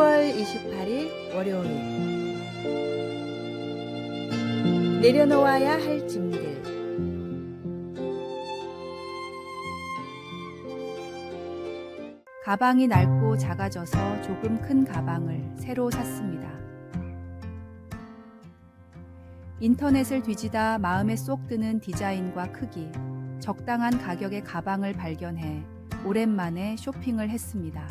10월 28일 월요일. 내려놓아야 할 짐들. 가방이 낡고 작아져서 조금 큰 가방을 새로 샀습니다. 인터넷을 뒤지다 마음에 쏙 드는 디자인과 크기, 적당한 가격의 가방을 발견해 오랜만에 쇼핑을 했습니다.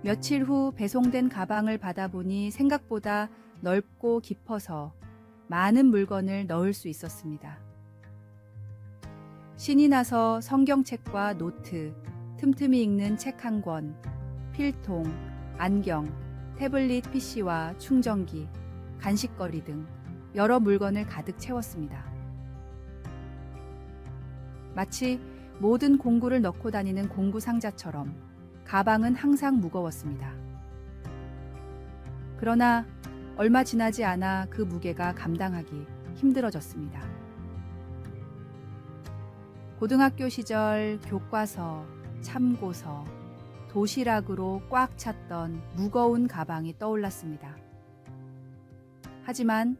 며칠 후 배송된 가방을 받아보니 생각보다 넓고 깊어서 많은 물건을 넣을 수 있었습니다. 신이 나서 성경책과 노트, 틈틈이 읽는 책 한 권, 필통, 안경, 태블릿 PC와 충전기, 간식거리 등 여러 물건을 가득 채웠습니다. 마치 모든 공구를 넣고 다니는 공구 상자처럼 가방은 항상 무거웠습니다. 그러나 얼마 지나지 않아 그 무게가 감당하기 힘들어졌습니다. 고등학교 시절 교과서, 참고서, 도시락으로 꽉 찼던 무거운 가방이 떠올랐습니다. 하지만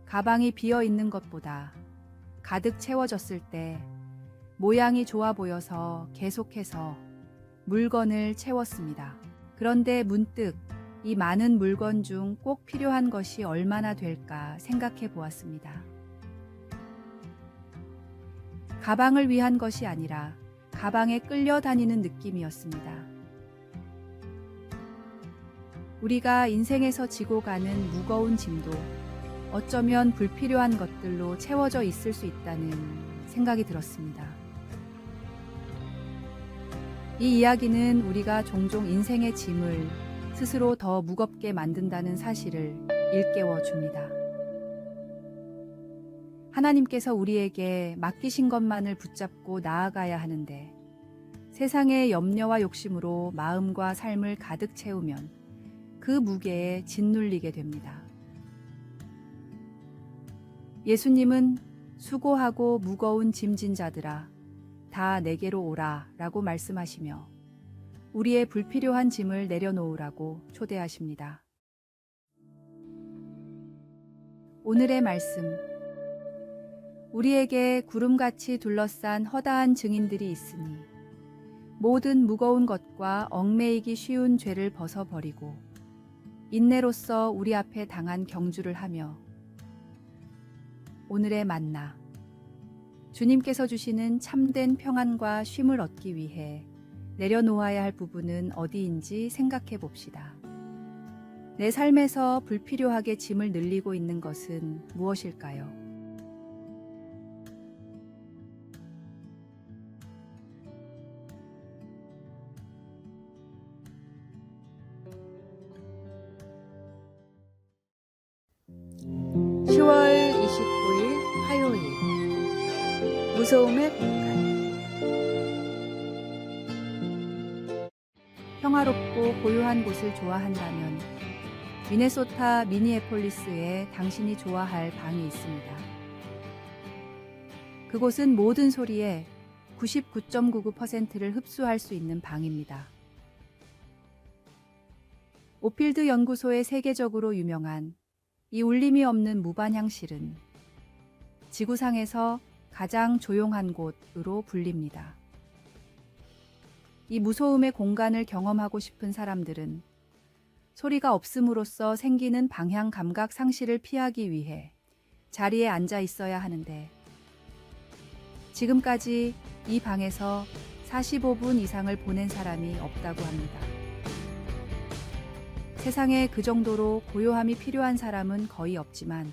가방이 비어 있는 것보다 가득 채워졌을 때 모양이 좋아 보여서 계속해서 물건을 채웠습니다. 그런데 문득 이 많은 물건 중 꼭 필요한 것이 얼마나 될까 생각해 보았습니다. 가방을 위한 것이 아니라 가방에 끌려다니는 느낌이었습니다. 우리가 인생에서 지고 가는 무거운 짐도 어쩌면 불필요한 것들로 채워져 있을 수 있다는 생각이 들었습니다. 이 이야기는 우리가 종종 인생의 짐을 스스로 더 무겁게 만든다는 사실을 일깨워 줍니다. 하나님께서 우리에게 맡기신 것만을 붙잡고 나아가야 하는데 세상의 염려와 욕심으로 마음과 삶을 가득 채우면 그 무게에 짓눌리게 됩니다. 예수님은 수고하고 무거운 짐진 자들아 다 내게로 오라 라고 말씀하시며 우리의 불필요한 짐을 내려놓으라고 초대하십니다. 오늘의 말씀. 우리에게 구름같이 둘러싼 허다한 증인들이 있으니 모든 무거운 것과 얽매이기 쉬운 죄를 벗어버리고 인내로써 우리 앞에 당한 경주를 하며 오늘의 만나. 주님께서 주시는 참된 평안과 쉼을 얻기 위해 내려놓아야 할 부분은 어디인지 생각해 봅시다. 내 삶에서 불필요하게 짐을 늘리고 있는 것은 무엇일까요? (10월 29일) 화요일. 무서움의 공간. 평화롭고 고요한 곳을 좋아한다면 미네소타 미니애폴리스에 당신이 좋아할 방이 있습니다. 그곳은 모든 소리의 99.99%를 흡수할 수 있는 방입니다. 오필드 연구소의 세계적으로 유명한 이 울림이 없는 무반향실은 지구상에서 가장 조용한 곳으로 불립니다. 이 무소음의 공간을 경험하고 싶은 사람들은 소리가 없음으로써 생기는 방향 감각 상실을 피하기 위해 자리에 앉아 있어야 하는데 지금까지 이 방에서 45분 이상을 보낸 사람이 없다고 합니다. 세상에 그 정도로 고요함이 필요한 사람은 거의 없지만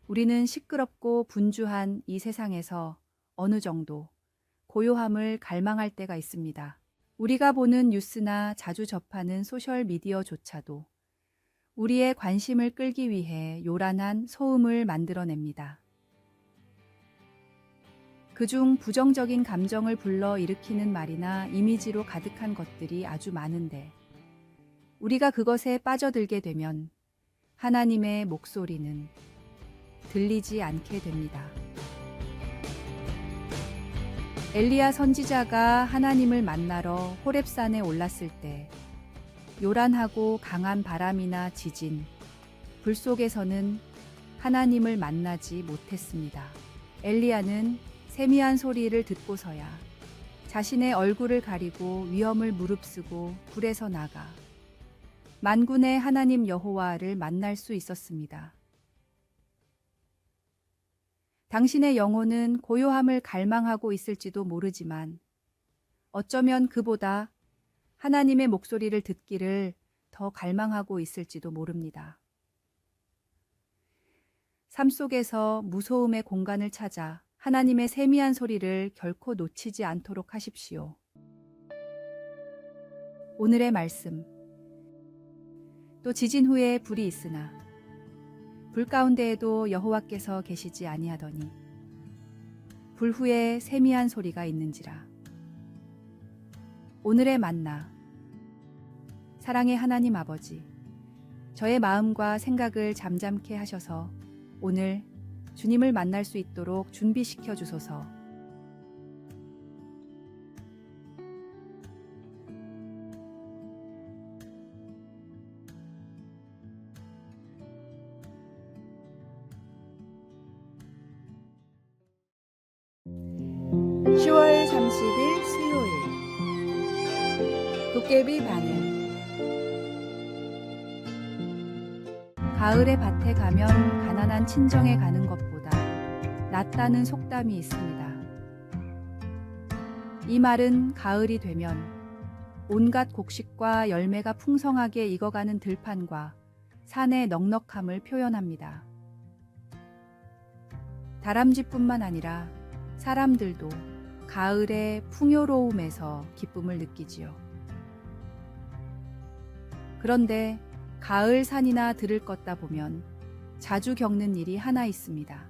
우리는 시끄럽고 분주한 이 세상에서 어느 정도 고요함을 갈망할 때가 있습니다. 우리가 보는 뉴스나 자주 접하는 소셜미디어조차도 우리의 관심을 끌기 위해 요란한 소음을 만들어냅니다. 그중 부정적인 감정을 불러일으키는 말이나 이미지로 가득한 것들이 아주 많은데 우리가 그것에 빠져들게 되면 하나님의 목소리는 들리지 않게 됩니다. 엘리야 선지자가 하나님을 만나러 호렙산에 올랐을 때 요란하고 강한 바람이나 지진, 불 속에서는 하나님을 만나지 못했습니다. 엘리야는 세미한 소리를 듣고서야 자신의 얼굴을 가리고 위험을 무릅쓰고 불에서 나가 만군의 하나님 여호와를 만날 수 있었습니다. 당신의 영혼은 고요함을 갈망하고 있을지도 모르지만 어쩌면 그보다 하나님의 목소리를 듣기를 더 갈망하고 있을지도 모릅니다. 삶 속에서 무소음의 공간을 찾아 하나님의 세미한 소리를 결코 놓치지 않도록 하십시오. 오늘의 말씀. 또 지진 후에 불이 있으나 불 가운데에도 여호와께서 계시지 아니하더니 불 후에 세미한 소리가 있는지라. 오늘의 만나. 사랑의 하나님 아버지, 저의 마음과 생각을 잠잠케 하셔서 오늘 주님을 만날 수 있도록 준비시켜 주소서. (10월 30일) 수요일. 도깨비 바늘. 가을의 밭에 가면 가난한 친정에 가는 것보다 낫다는 속담이 있습니다. 이 말은 가을이 되면 온갖 곡식과 열매가 풍성하게 익어가는 들판과 산의 넉넉함을 표현합니다. 다람쥐뿐만 아니라 사람들도 가을의 풍요로움에서 기쁨을 느끼지요. 그런데 가을 산이나 들을 걷다 보면 자주 겪는 일이 하나 있습니다.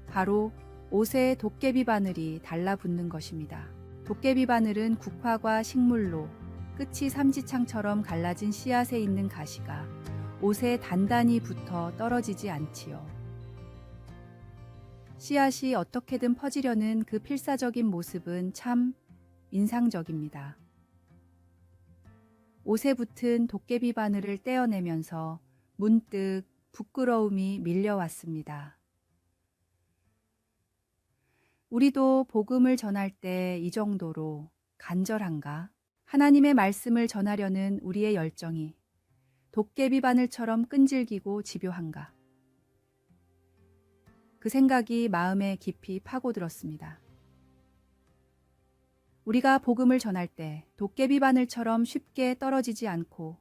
바로 옷에 도깨비 바늘이 달라붙는 것입니다. 도깨비 바늘은 국화과 식물로 끝이 삼지창처럼 갈라진 씨앗에 있는 가시가 옷에 단단히 붙어 떨어지지 않지요. 씨앗이 어떻게든 퍼지려는 그 필사적인 모습은 참 인상적입니다. 옷에 붙은 도깨비 바늘을 떼어내면서 문득 부끄러움이 밀려왔습니다. 우리도 복음을 전할 때 이 정도로 간절한가? 하나님의 말씀을 전하려는 우리의 열정이 도깨비 바늘처럼 끈질기고 집요한가? 그 생각이 마음에 깊이 파고들었습니다. 우리가 복음을 전할 때 도깨비 바늘처럼 쉽게 떨어지지 않고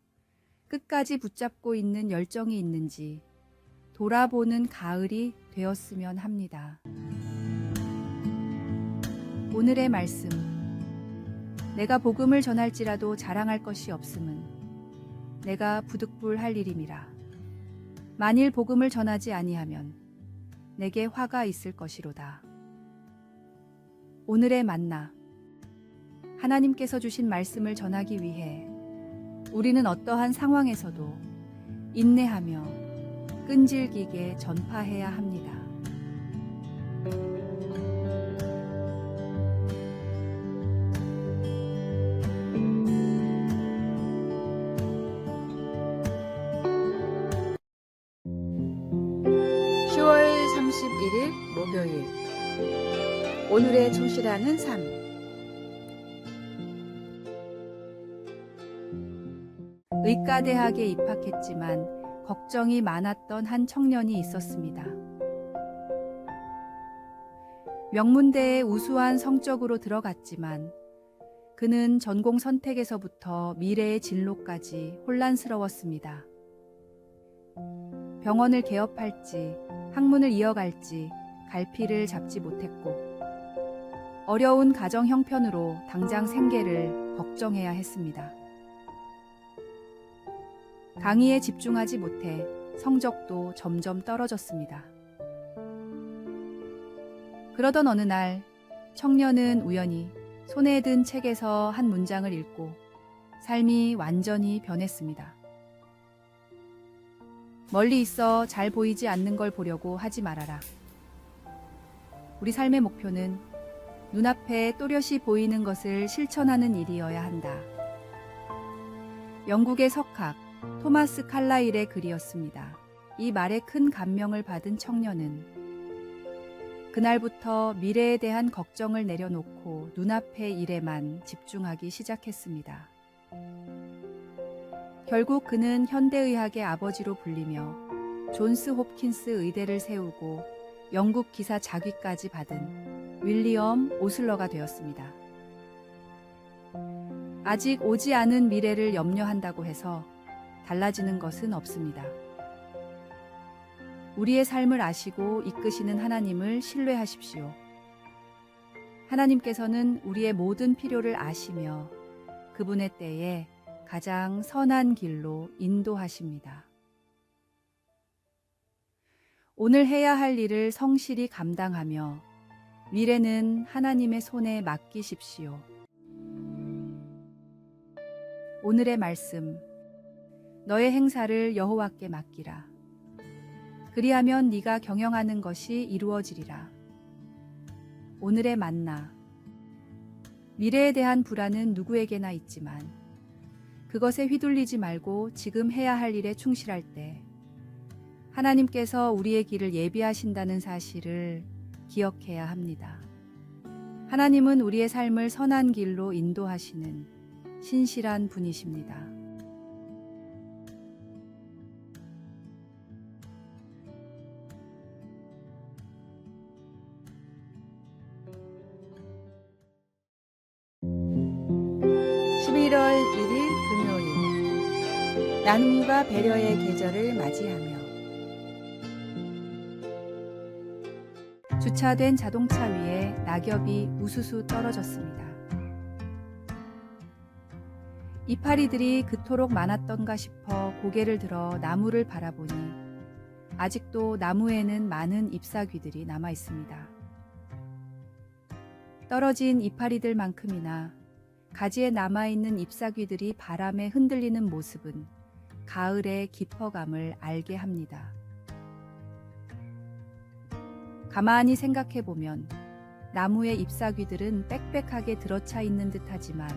끝까지 붙잡고 있는 열정이 있는지 돌아보는 가을이 되었으면 합니다. 오늘의 말씀. 내가 복음을 전할지라도 자랑할 것이 없음은 내가 부득불할 일임이라. 만일 복음을 전하지 아니하면 내게 화가 있을 것이로다. 오늘의 만나. 하나님께서 주신 말씀을 전하기 위해 우리는 어떠한 상황에서도 인내하며 끈질기게 전파해야 합니다. (10월 31일) 목요일. 오늘의 충실하는 삶. 의과대학에 입학했지만 걱정이 많았던 한 청년이 있었습니다. 명문대에 우수한 성적으로 들어갔지만 그는 전공 선택에서부터 미래의 진로까지 혼란스러웠습니다. 병원을 개업할지 학문을 이어갈지 갈피를 잡지 못했고 어려운 가정 형편으로 당장 생계를 걱정해야 했습니다. 강의에 집중하지 못해 성적도 점점 떨어졌습니다. 그러던 어느 날 청년은 우연히 손에 든 책에서 한 문장을 읽고 삶이 완전히 변했습니다. 멀리 있어 잘 보이지 않는 걸 보려고 하지 말아라. 우리 삶의 목표는 눈앞에 또렷이 보이는 것을 실천하는 일이어야 한다. 영국의 석학 토마스 칼라일의 글이었습니다. 이 말에 큰 감명을 받은 청년은 그날부터 미래에 대한 걱정을 내려놓고 눈앞의 일에만 집중하기 시작했습니다. 결국 그는 현대의학의 아버지로 불리며 존스 홉킨스 의대를 세우고 영국 기사 자귀까지 받은 윌리엄 오슬러가 되었습니다. 아직 오지 않은 미래를 염려한다고 해서 달라지는 것은 없습니다. 우리의 삶을 아시고 이끄시는 하나님을 신뢰하십시오. 하나님께서는 우리의 모든 필요를 아시며 그분의 때에 가장 선한 길로 인도하십니다. 오늘 해야 할 일을 성실히 감당하며 미래는 하나님의 손에 맡기십시오. 오늘의 말씀, 너의 행사를 여호와께 맡기라. 그리하면 네가 경영하는 것이 이루어지리라. 오늘의 만나, 미래에 대한 불안은 누구에게나 있지만 그것에 휘둘리지 말고 지금 해야 할 일에 충실할 때 하나님께서 우리의 길을 예비하신다는 사실을 기억해야 합니다. 하나님은 우리의 삶을 선한 길로 인도하시는 신실한 분이십니다. (11월 1일) 금요일, 나눔과 배려의 계절을 맞이하며 주차된 자동차 위에 낙엽이 우수수 떨어졌습니다. 이파리들이 그토록 많았던가 싶어 고개를 들어 나무를 바라보니 아직도 나무에는 많은 잎사귀들이 남아 있습니다. 떨어진 이파리들만큼이나 가지에 남아있는 잎사귀들이 바람에 흔들리는 모습은 가을의 깊어감을 알게 합니다. 가만히 생각해보면 나무의 잎사귀들은 빽빽하게 들어차 있는 듯하지만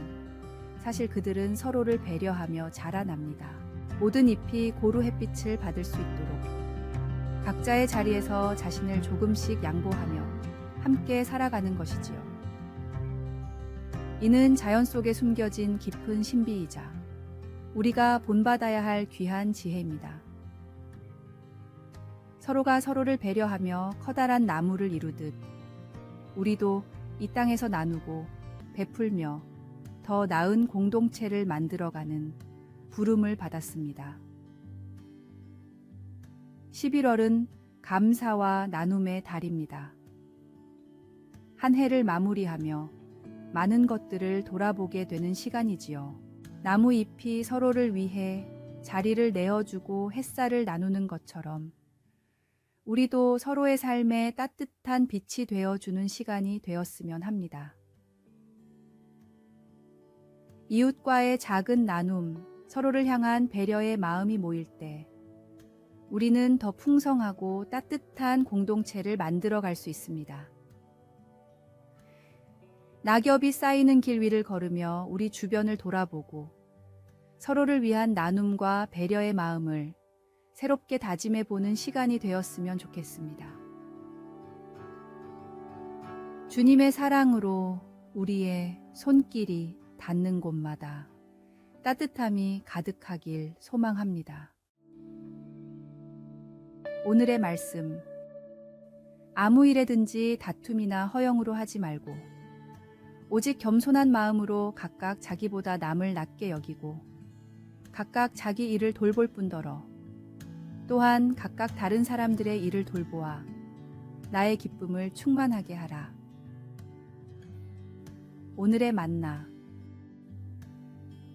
사실 그들은 서로를 배려하며 자라납니다. 모든 잎이 고루 햇빛을 받을 수 있도록 각자의 자리에서 자신을 조금씩 양보하며 함께 살아가는 것이지요. 이는 자연 속에 숨겨진 깊은 신비이자 우리가 본받아야 할 귀한 지혜입니다. 서로가 서로를 배려하며 커다란 나무를 이루듯 우리도 이 땅에서 나누고 베풀며 더 나은 공동체를 만들어가는 부름을 받았습니다. 11월은 감사와 나눔의 달입니다. 한 해를 마무리하며 많은 것들을 돌아보게 되는 시간이지요. 나무 잎이 서로를 위해 자리를 내어주고 햇살을 나누는 것처럼 우리도 서로의 삶에 따뜻한 빛이 되어주는 시간이 되었으면 합니다. 이웃과의 작은 나눔, 서로를 향한 배려의 마음이 모일 때 우리는 더 풍성하고 따뜻한 공동체를 만들어 갈 수 있습니다. 낙엽이 쌓이는 길 위를 걸으며 우리 주변을 돌아보고 서로를 위한 나눔과 배려의 마음을 새롭게 다짐해 보는 시간이 되었으면 좋겠습니다. 주님의 사랑으로 우리의 손길이 닿는 곳마다 따뜻함이 가득하길 소망합니다. 오늘의 말씀, 아무 일에든지 다툼이나 허영으로 하지 말고 오직 겸손한 마음으로 각각 자기보다 남을 낮게 여기고 각각 자기 일을 돌볼 뿐더러 또한 각각 다른 사람들의 일을 돌보아 나의 기쁨을 충만하게 하라. 오늘의 만나,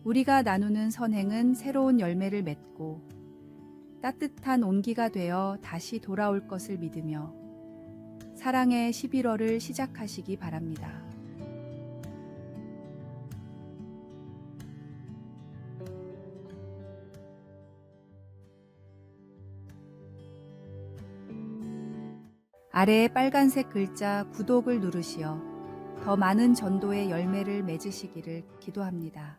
우리가 나누는 선행은 새로운 열매를 맺고 따뜻한 온기가 되어 다시 돌아올 것을 믿으며 사랑의 11월을 시작하시기 바랍니다. 아래에 빨간색 글자 구독을 누르시어 더 많은 전도의 열매를 맺으시기를 기도합니다.